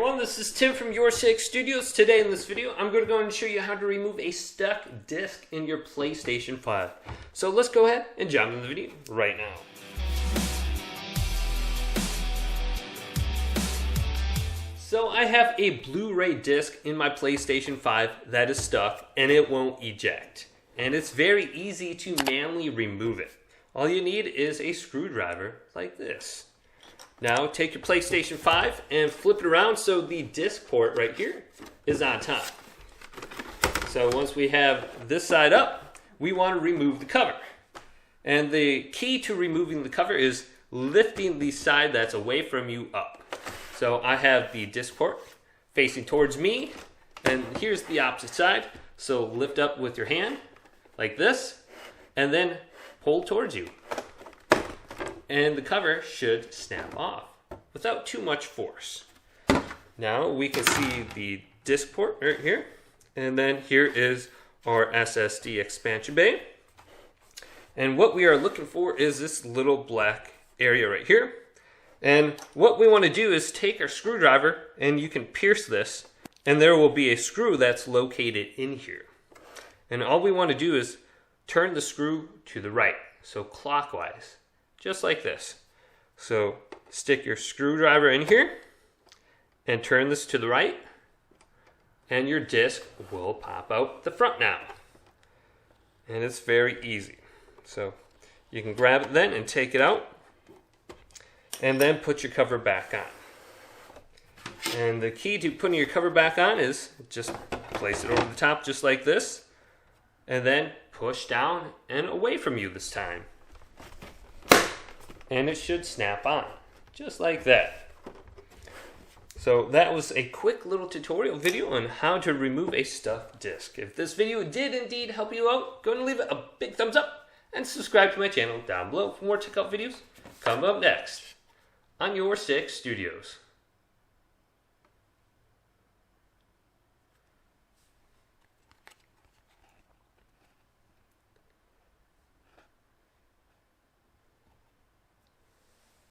everyone, this is Tim from YourSixStudios. Today in this video, I'm going to go and show you how to remove a stuck disc in your PlayStation 5. So let's go ahead and jump into the video right now. So I have a Blu Ray disc in my PlayStation 5 that is stuck and it won't eject. And it's very easy to manually remove it. All you need is a screwdriver like this. Now take your PlayStation 5 and flip it around so the disc port right here is on top. So once we have this side up, we want to remove the cover. And the key to removing the cover is lifting the side that's away from you up. So I have the disc port facing towards me, and here's the opposite side. So lift up with your hand like this, and then pull towards you. And the cover should snap off without too much force. Now we can see the disc port right here, and then here is our SSD expansion bay. And what we are looking for is this little black area right here. And what we want to do is take our screwdriver, and you can pierce this, and there will be a screw that's located in here. And all we want to do is turn the screw to the right, so clockwise. Just like this. So stick your screwdriver in here and turn this to the right, and your disc will pop out the front now. And it's very easy. So you can grab it then and take it out, and then put your cover back on. And the key to putting your cover back on is just place it over the top just like this, and then push down and away from you this time. And it should snap on, just like that. So that was a quick little tutorial video on how to remove a stuck disc. If this video did indeed help you out, go and leave it a big thumbs up and subscribe to my channel down below for more tech out videos coming up next on YourSixGaming.